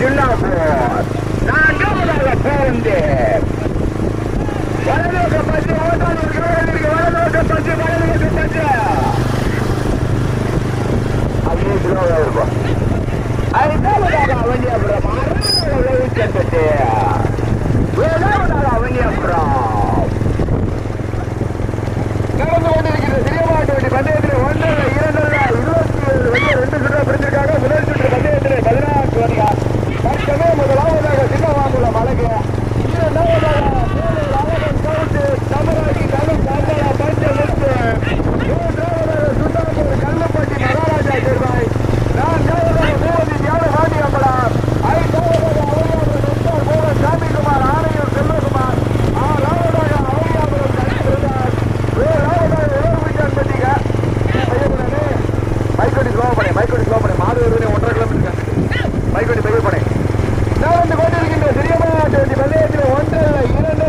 சின்னாப்பூர். நான்காவதாக பூவந்தி. வலதுக பஞ்சு ஓட்டாளருக்கு வலதுக பஞ்சு வலதுக பஞ்சு அப்படியே கிலோவாக இருக்கும். ஐந்தாவதாக அவனியாபுரம் விளைவிக்கப்பட்டு ஏழாவதாக அவனியாபுரம் நடந்து கொண்டிருக்கிற சிறியமாட்டு வண்டி பந்தயத்தில் 1 2 27 வண்டியை 2 சுற்று பிடிச்சிருக்காங்க. முதல் சுற்று பந்தயத்தில் 14 வண்டிகள். தற்சமய முதலாவதாக சின்னவாங்குளம் அழகு, இரண்டாவதாக அழகன் கவுட்டு தமிழகி தனு கந்தளா பஞ்சமுத்து, மூன்றாவதாக சுண்ணாம்பூர் கல்லுப்பட்டி மகாராஜா திருவாய், நான்காவதாக மூவதி தியான வாண்டி அம்பலம், ஐந்தாவதாக அவனியாபுரம் முத்தார் மூவன் சாமிக்குமார் ஆணையூர் செல்வகுமார், ஆறாவதாக அவனியாபுரம் கலிபிரதாஸ், ஏழாவதாக உலர்விஜான் பட்டிக மைக்கோடி ஸ்லோ பண்ணி மாடு வருவனே 1.5 கிலோமீட்டர் மைக்கோடி பைய பண்ணேன். நடந்து கொண்டிருக்கின்ற சிறியமாட்டு வண்டி பந்தயத்தில் 1 2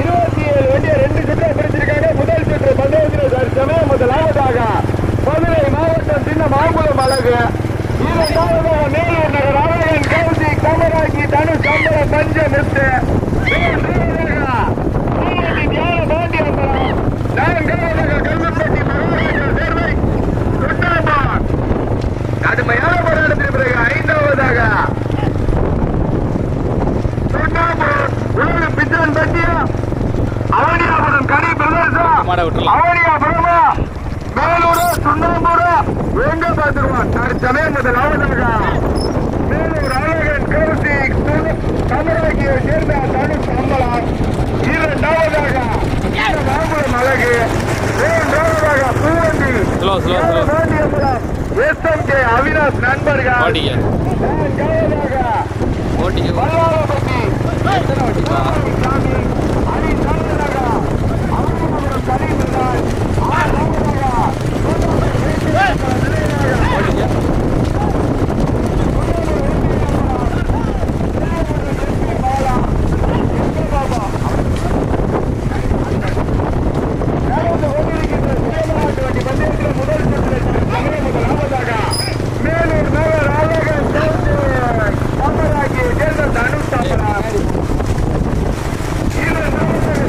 27 வண்டியை 2 சுற்று பிடிச்சிருக்காங்க. முதல் சுற்று பந்தயத்தில் தற்சமயம் முதலாவதாக மதுரை மாவட்டம் சின்ன மாங்குளம் அழகு, இரண்டாவதாக மேலூர் நகர் அழகன் கவுசி கமராக்கி தனு சம்பள பஞ்ச மித்து, தியான பாண்டி அம்பலம், நான்காவதாக கல்லுப்பட்டி மகாராஜா சேர்வை சுண்ணாம்பார். கடுமையான போராட்டத்திற்கு பிறகு ஐந்தாவதாக சுண்ணாம்பூர் உலக பிச்சான் பட்டியா அவனியாபுரம் கனி பிரதேசம் அவனியாபுரமா மேலூர் சுண்ணாம்பூர் எங்க பார்த்துருவான். தற்சமயம் முதலாவதாக மேலூர் அழகன் கவுசி கமராக்கியை சேர்ந்த தனு சம்பளம், இரண்டாவதாக மாங்குளம் அழகு, மூன்றாவதாக பூவந்தி அம்பலம் SMK அவினாஷ் நண்பர்கள், நான்காவதாக வல்லாரப்பட்டி சாமி அரிசாமியாக அவனியாபுரம் கலிபிரதாஸ், ஆறாவதாக மேலூர் நகர் அழகன் கமராக்கி சேர்ந்த தனு சம்பளம்,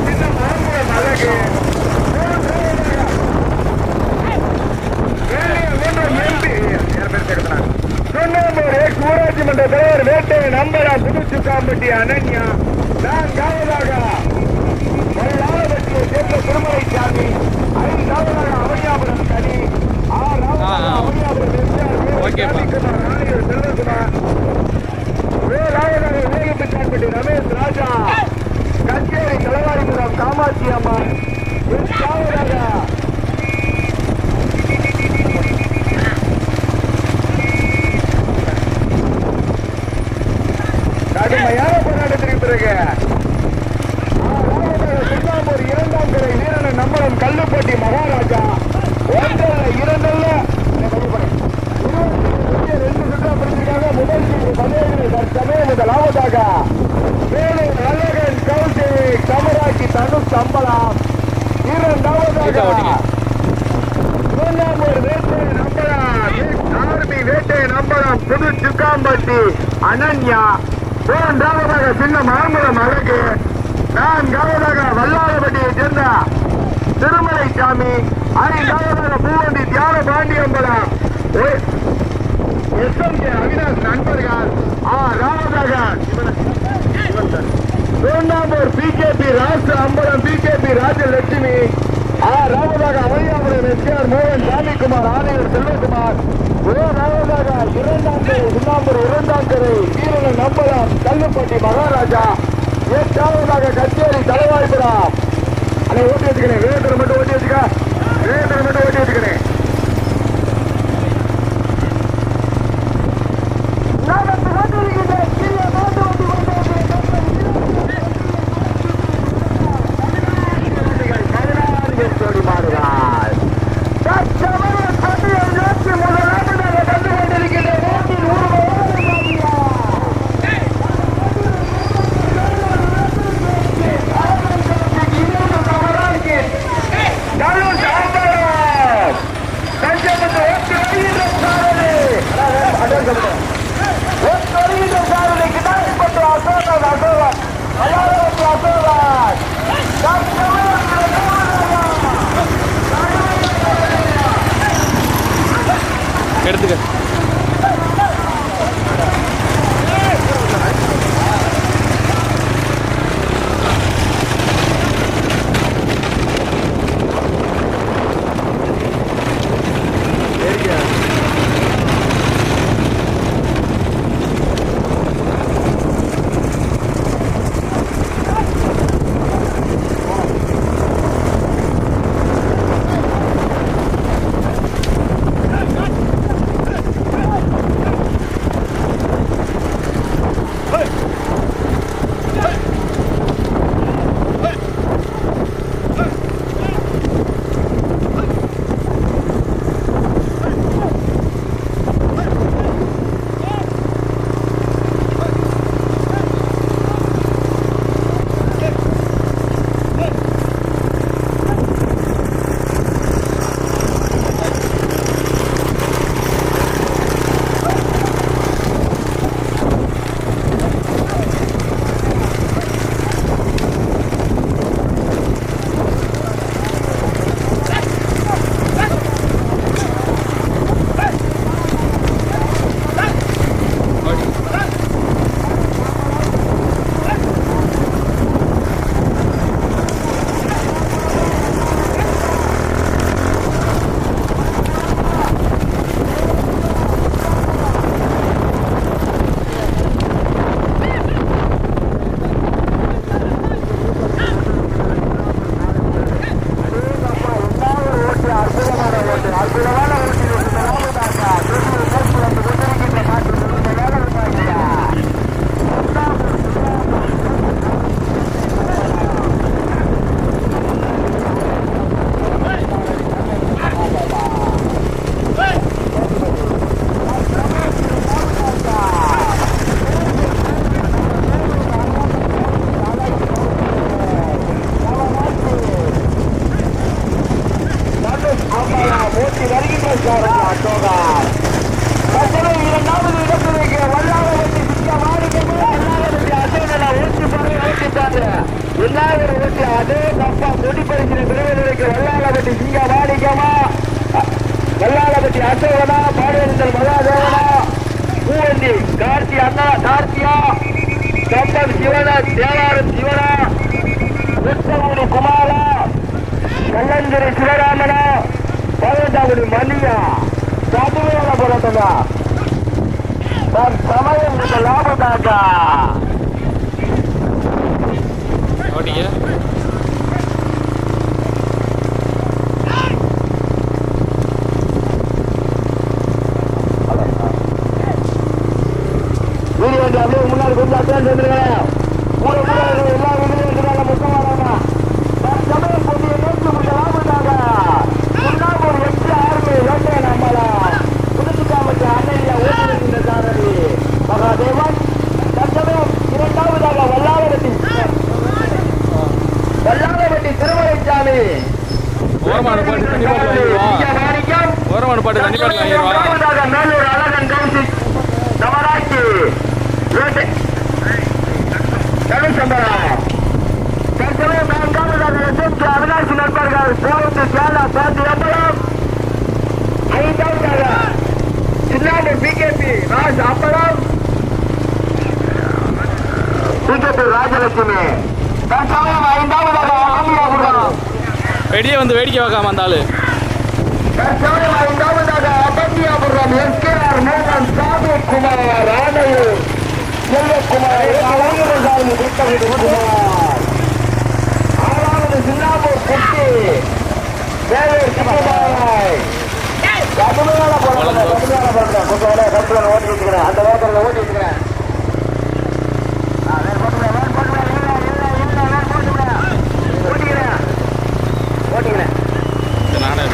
சின்ன மாங்குளம் அழகு, சுண்ணாம்பூர் ஊராட்சி மன்ற தலைவர் வேட்டை நம்பரா புதுச்சுக்காம்பட்டி அனன்யா, நான்காவதாக வல்லாரப்பட்டியை சேர்ந்த திருமலை சாமி, ஐந்தாவதாக அவனியாபுரம் கனி, ஆறாவதாக அவனியாபுரம் சாமிக்குமார் ஆணையூர் செல்வகுமார், ஏழாவதாக விவேகப்பிச்சான்பட்டி ரமேஷ் ராஜா, கச்சேரி கலவாரிபுரம் காமாட்சி அம்மன், எட்டாவதாக கடுமையான போராட்டத்திற்கு பிறகு சுண்ணாம்பூர் 2ஆம் கரை வீரன் நம்பலம் கல்லுப்பட்டி மகாராஜா 1 2 சுற்றா பிடிச்சிருக்காங்க. முதல் சுற்று பந்தயத்தில் தற்சமயம் முதலாவதாக மேலூர் அழகன் கவுசி கமராக்கி தனு சம்பளம், இரண்டாவதாக சுண்ணாம்பூர் வேட்டை நம்பலம் ஆர்மி வேட்டை நம்பலம் புதுச்சுக்காம்பட்டி அனன்யா, மூன்றாவதாக சின்ன மாங்குளம் அழகு, நான்காவதாக வல்லாரப்பட்டியை சேர்ந்த திருமலை சாமி, ஐந்தாவதாக பூவந்தி தியான பாண்டி அம்பலம் SMK அவினாஷ் நண்பர்கள், ஆறாவதாக சுண்ணாம்பூர் PKP ராசு அம்பலம் PKP ராஜலட்சுமி, ஆறாவதாக அவனியாபுரம் SR மோகன் சாமிக்குமார் ஆணையூர் செல்வகுமார், ஏழாவதாக 2ஆம் கரை சுண்ணாம்பூர் 2ஆம் கரை வீரன் நம்பலம் கல்லுப்பட்டி மகாராஜா, எட்டாவதாக கச்சேரி தலைவாய்புரம். அதை ஓட்டி வச்சுக்கிறேன், வேகத்தில் மட்டும் ஓட்டி வச்சுக்க, வேகத்தில் மட்டும் ஓட்டி வச்சுக்கிறேன். Carlos Alvaro சிவனா, உத்தமணி குமாரா, கல்லந்திரி சிவராமனா, 18வது மணியா, கடுமையான போராட்டமா சமயம் லாபதாக்கா ஓடிங்க. வீடியோ அப்படியே முன்னாடி கொஞ்சம் அட்வான்ஸ் வந்துருக்கேன். கூட எல்லா வீடியோ முக்கியமானவங்க சமயம் போட்டியை நோக்கி முடிக்கலாமட்டாங்க. முன்னாள் எட்டு ஆர்மி லோட்டே நம்மளா புதுப்பிக்காமட்ட அன்னையா ஓட்டுகின்ற சாரதி மகாதேவன் தற்சமயம் இரண்டாவதாக வல்லாளவட்டி திருமலைச்சாமி மேலூர் அழகன் கௌசிக் நவராட்சி தற்சமயம் நான்காவதாக அவினாசி நண்பர்கள் சிவத்து சேலா சாந்தி அம்பலம். ஐந்தாவதாக சின்னாமூர் பிகேபி ராஜ் அம்பலம் பிகேபி ராஜலட்சுமி. தற்சமயம் ஐந்தாவதாக ஆமியாபுரம் வெளியே வந்து வேடிக்கை பார்க்காம அந்த ஆளு. தற்சமயம் ஐந்தாவதாக அபந்தியாபுரம் எஸ்கேஆர் மோகன் சாது குமார் ராணையூர் செல்வகுமார் ஆறாவது சின்னாமூர் குட்டி வேலூர் சிவபாய். கடுமையான போராட்டம் ஓட்டி வச்சுக்கிறேன். அந்த வேகத்தில் ஓட்டி வச்சுக்கிறேன். ஓட்டிக்கிறேன். நானே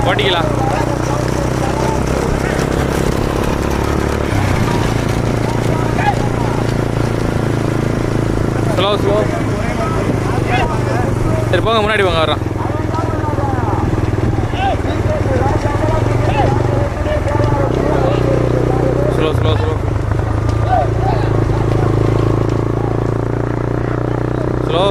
ஓட்டிக்கலாம். Slow slow. சரி போங்க, முன்னாடி போங்க, வர்றோம். Slow slow slow slow.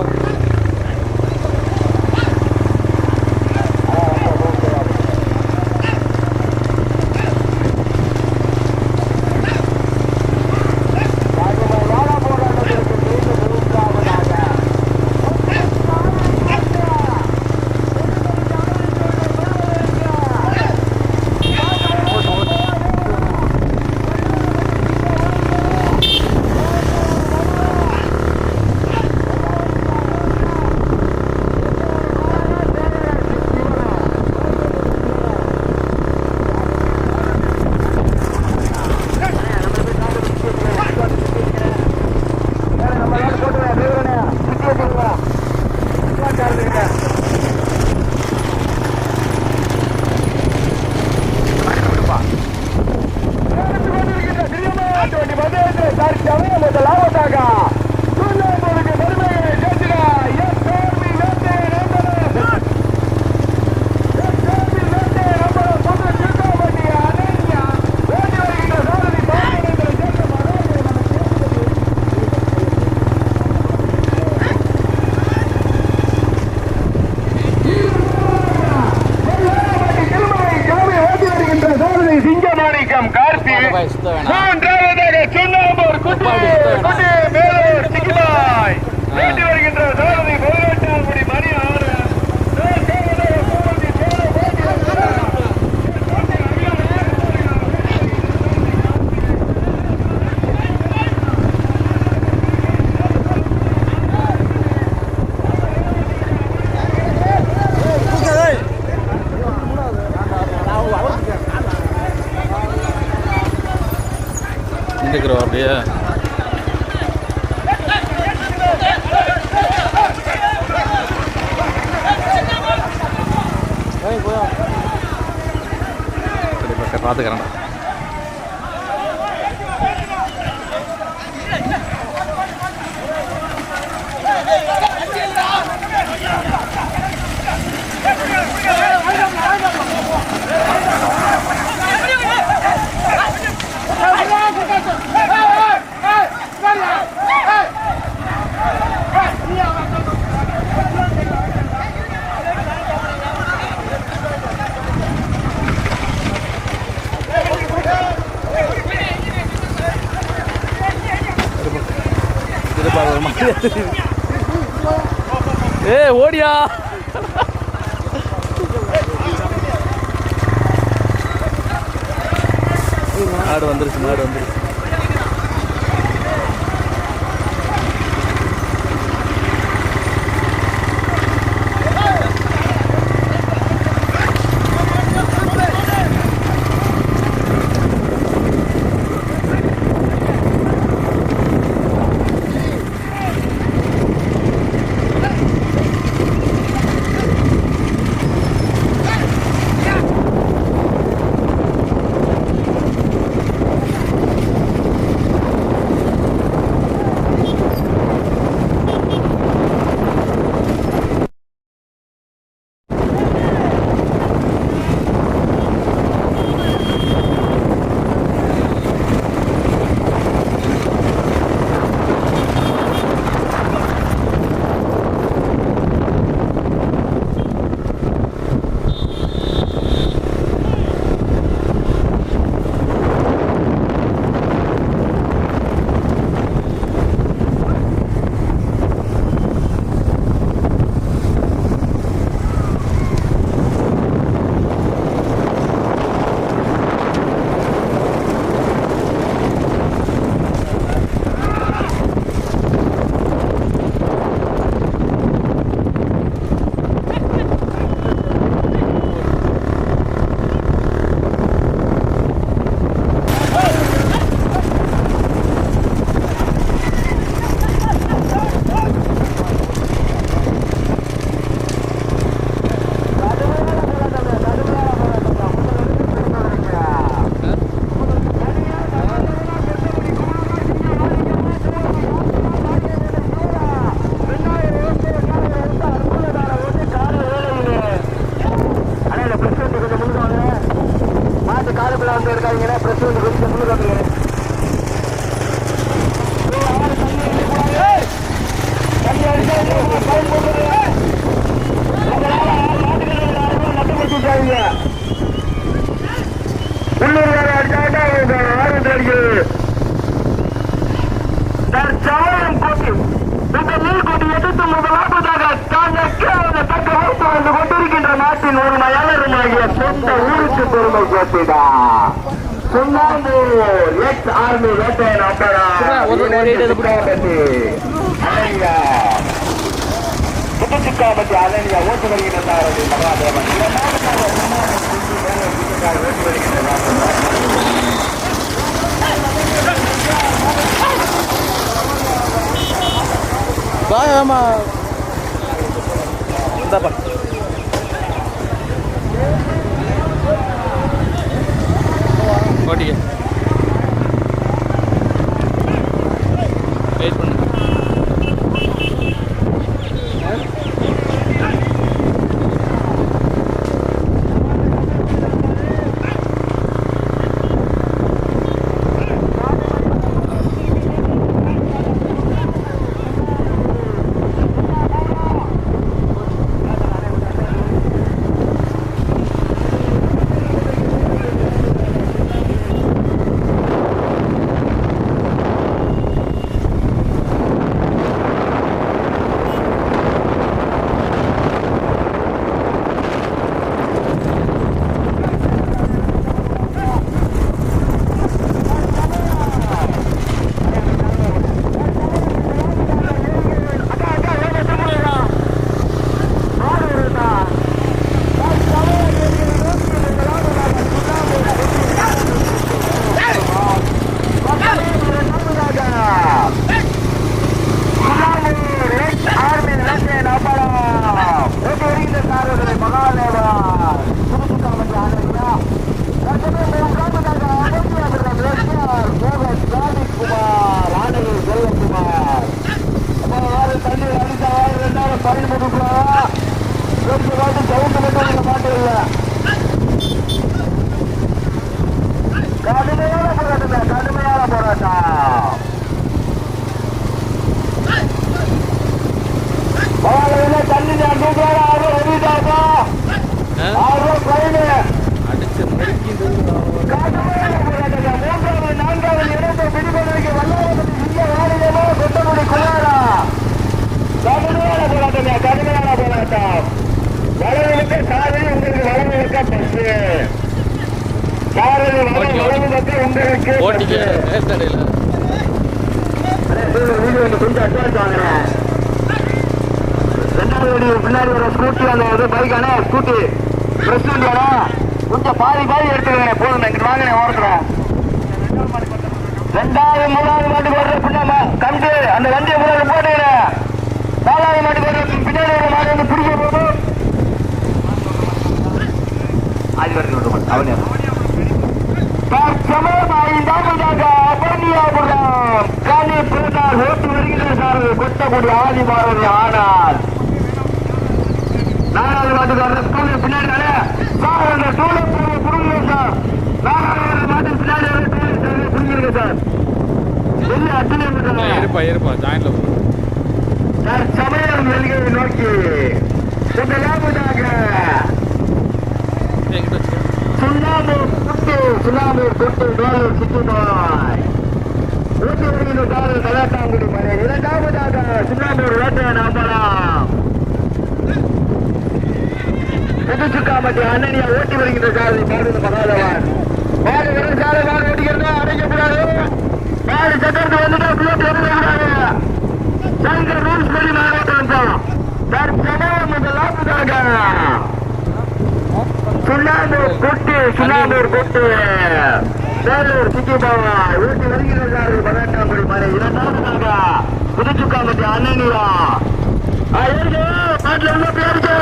அப்படியே பார்த்துக்கிறேன்டா. ஏ ஓடியா மாடு வந்துருச்சு, மாடு வந்துருச்சு. ஓட்டிக்க வெயிட் பண்ணு. கொஞ்சம் அட்வான்ஸ் வாங்குறேன். ரெண்டாவது பின்னாடி ஒரு ஸ்கூட்டி, அந்த பைக்கான ஸ்கூட்டி பிரஸ் வண்டியானா கொஞ்சம் பாதி எடுத்துக்கிறேன். போதும், இங்கிட்டு வாங்கினேன் ஓரத்தில். ரெண்டாவது மூணாவது மாட்டுக்கு வர்ற பின்னா கண்டு அந்த வண்டியை முன்னாடி போட்டுக்கிறேன். நாலாவது மாட்டுக்கு வர்ற பின்னாடி ஒரு மாடு வந்து பிடிக்க போதும் அது வரைக்கும் அவனே ஓட்டு வருகின்ற சார் கொட்டக்கூடிய ஆதி மாறி. ஆனால் நாலாவது மாட்டுக்கு வர்ற ஸ்கூலுக்கு பின்னாடி சார் அந்த டூலை புரிஞ்சுங்க சார். நாலாவது மாட்டுக்கு பின்னாடி வர டூலை புரிஞ்சிருக்க சார். வெளியே அத்தனை சார் சமயம் வெளியை நோக்கி முதலாவதாக சுண்ணாம்பூர் கொட்டு வேலூர் சிட்டுமாய் ஓட்டு வருகின்ற சார் கலாட்டாங்குடி மலை. இரண்டாவதாக சுண்ணாம்பூர் வேட்டை நாம்பலாம் புதுச்சுக்காமட்டி அண்ணனியா ஓட்டி வருகின்ற சார் மாடு மகாதவன். மாடு வெறும் சாலை மாடு ஓட்டிக்கிறதா அடைக்கக்கூடாது. மாடு சக்கரத்து வந்துட்டு பிள்ளைட்டு வந்துக்கூடாது. சங்கர் ரூல்ஸ் படி மாடு ஓட்ட வந்தோம். தற்சமயம் முதலாவதாக சுண்ணாம்பூர் கொட்டு வேலூர் சிக்கிபாவா ஓட்டி வருகின்ற சார் 18ஆம் மலை. இரண்டாவதாக புதுச்சுக்காமட்டி அண்ணனியா மாட்டில் உள்ள பேருக்கு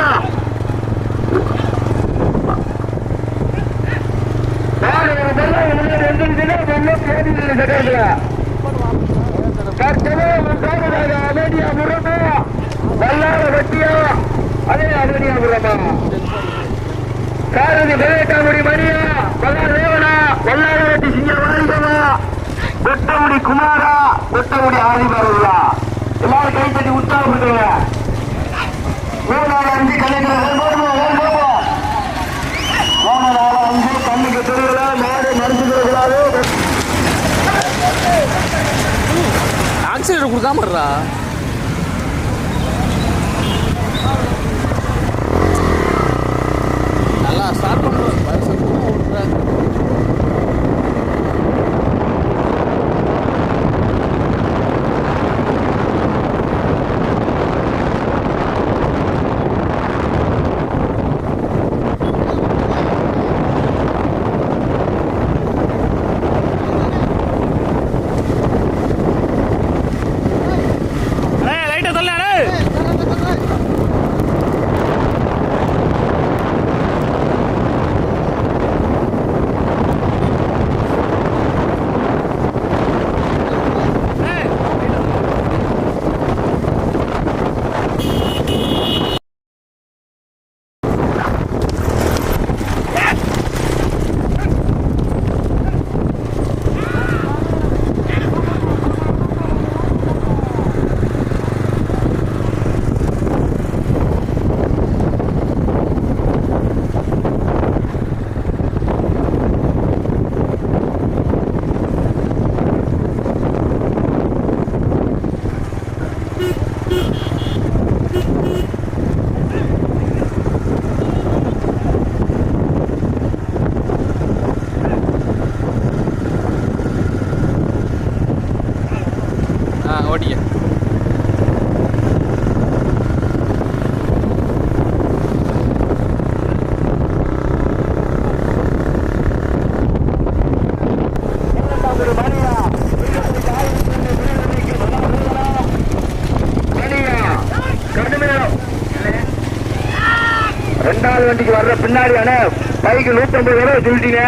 அமேடியா முரமா வல்லார வெட்டியா அதே அமேடியா முரமா சாரதி 18ஆம் மணியா வல்லார தேவனா வல்லார வெட்டி சிங்க வாலிபமா கொட்டமுடி குமாரா கொட்டமுடி ஆதிபாரா எல்லாரும் கை தட்டி உற்சாகப்படுத்துங்க. 3 5 கலைஞர்கள் கண்ணுக்கு தெரியல மாடு மறைச்சுக்கூடாது. ஆக்சிடென்ட் கொடுக்காமறா நல்லா ஸ்டார்ட் பண்ணுறோம். ஓடிய ரெண்டாவது வண்டிக்கு வர்ற பின்னாடியான பைக்கு 150 ரூபாய் சொல்லிட்டீங்க.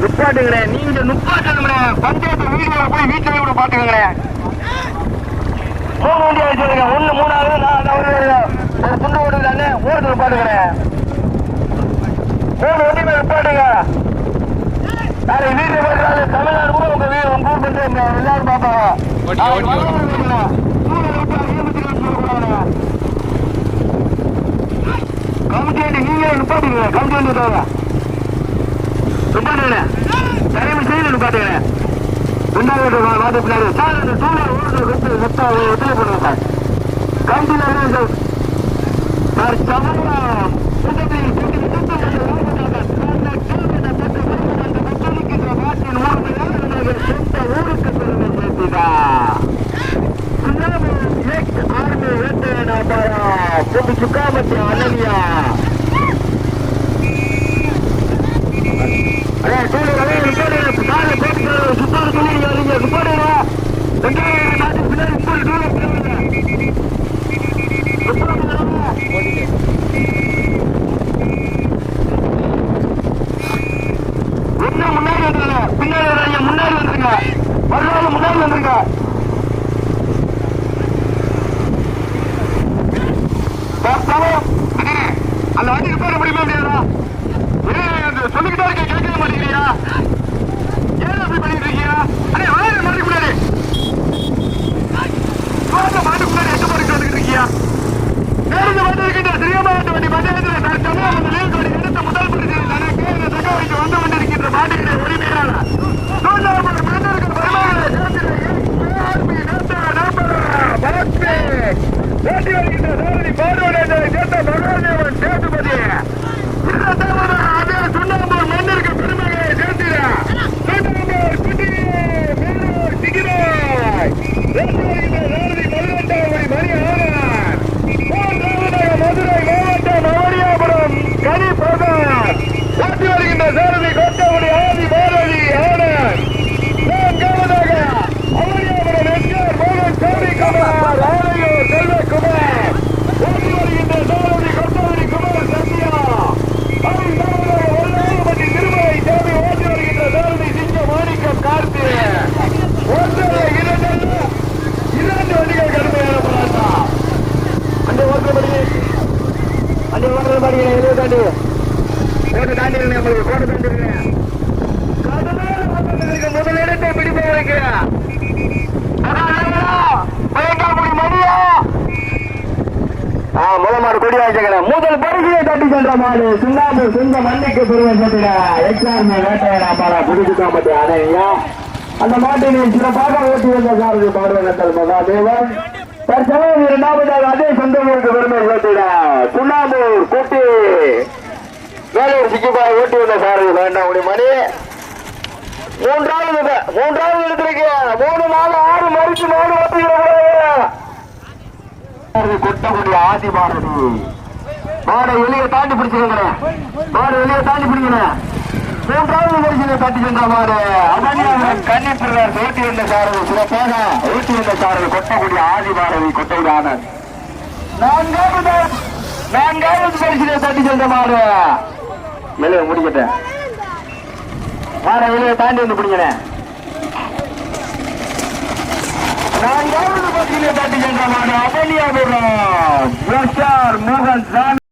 நுப்பாட்டுங்களே, நீங்க நுப்பாட்டுங்களே. பஞ்சாயத்து வீடியோ போய் வீட்டுல கூட பாத்துக்கங்களே. 3 வண்டி ஆயிடுச்சுங்க. 1 3வது ஒரு துண்டு ஓடுது அண்ணே ஓரத்துல பாட்டுக்கிறேன். 3 வண்டி மேல பாட்டுங்க. நாளைக்கு வீட்டுல போயிட்டு தமிழ்நாடு கூட உங்க ஊர் வந்து எல்லாரும் பார்ப்பாங்க. கமிட்டி நீங்க நிப்பாட்டுங்க. கமிட்டி வந்து நிப்பாட்டுங்க. தயவு செய்து நிப்பாட்டுங்க. ரெண்டாவது வாத பின்னாடி சார் அந்த டூலர் ஓடுறது மொத்தம் ஒத்துழை பண்ணுங்க சார். கமிட்டியில் சார் சமயம் இன்னும் முன்னாடி வந்துருங்க. பின்னாடி வர்றீங்க, முன்னாடி வந்துருங்க. வரலாறு முன்னாடி வந்துருங்க. அந்த வண்டி ரிப்பேர் முடியுமா முடியாதா? சொல்லிக்கிட்டே இருக்க, கேட்கவே மாட்டேங்கிறியா? ஏன் அப்படி பண்ணிட்டு இருக்கீங்க? அடே வாங்க மாட்டுக்கு முன்னாடி, மாட்டுக்கு முன்னாடி எட்டு போட்டு வந்துட்டு இருக்கியா? நேரத்தை வந்து இருக்கின்ற சிறியமாட்டு வண்டி பந்தயத்தில் தற்சமயம் அந்த லேல்கோடி எடுத்த முதல் பரிசு தனக்கு தகவலுக்கு வந்து கொண்டிருக்கின்ற மாட்டுகளை உரிமையாளர் சூழ்நாடு மன்னர்கள் பெருமாளை ஓட்டி வருகின்ற சாரதி பாடுவதை சேர்ந்த மகாதேவன் சேதுபதி அதே சுண்ணாம்பூர் மன்னருக்கு பெருமகளை சேர்த்திட சுண்ணாம்பூர் குட்டி மேலூர் சிகிராய் சாரதி 18ஆம் மணி ஆனார். மூன்றாவதாக மதுரை மாவட்டம் அவனியாபுரம் கனி பிரதாப் ஓட்டி வருகின்ற சாரதி கோட்டமணி ஆதி பாரதி ஆனார். நான்காவதாக அவனியாபுரம் எஸ்ஆர் மோகன் சாமிக்குமார் ஆலையூர் செல்வகுமார் ஓட்டி வருகின்ற சாரதி கோட்டமணி குமார் சத்யா. ஐந்தாவதாக ஒல்லாமட்டி திருமலை சாமி ஓட்டி வருகின்ற சாரதி சிங்க மாணிக்கம் கார்த்திகேயன். ஒன்றரை இரண்டு வண்டிகள் கடுமையான போராட்டம். அந்த ஓட்டுற படி எழுத தாண்டி கோட்டை தாண்டி நம்மளுக்கு கோட்டை தாண்டி முதலிடத்தை பிடிப்பவருக்கு முதமாறு கொடி வாங்கிக்கிறேன். முதல் பரிசிலை தட்டி சென்ற மாடு சுண்ணாம்பூர் சொந்த மண்ணுக்கு பெருமை சேர்த்திட எக்ஸார்மே வேட்டையராப்பாளா புதுக்குத்தாம்பட்டி அணையா. அந்த மாட்டினை சிறப்பாக ஓட்டி வந்த சாரதி பாடுவனத்தல் மகாதேவன் தற்சமயம் இரண்டாவதாக அதே சொந்த ஊருக்கு பெருமை சேர்த்திட சுண்ணாம்பூர் கூட்டி வேலூர் சிக்கிபாய் ஓட்டி வந்த சாரதி வேண்டாம் மணி. மூன்றாவது இடத்திற்கு 3 4 6 மறிச்சு மாடு ஓட்டுகிறவர்கள் கொட்டக்கூடிய ஆதி பாரதி மாடை வெளியே தாண்டி பிடிச்சிருக்கிறேன். மாடு வெளியே தாண்டி பிடிக்கிறேன். மூன்றாவது வரிசையை தட்டி சென்ற மாடு அவனியாபுரம் கன்னிப்பிரர் ஓட்டி வந்த சாரதி சிறப்பாக ஓட்டி வந்த சாரதி கொட்டக்கூடிய ஆதி பாரதி கொட்டக்கூடிய ஆனந்த். நான்காவது வரிசையை தட்டி சென்ற மாடு வெளியே முடிக்கிட்டேன். மாட வெளியே தாண்டி வந்து பிடிக்கிறேன். நான்காவது பகுதியிலே தாண்டி சென்ற மாடு அவனியாபுரம் மோகன் சாமி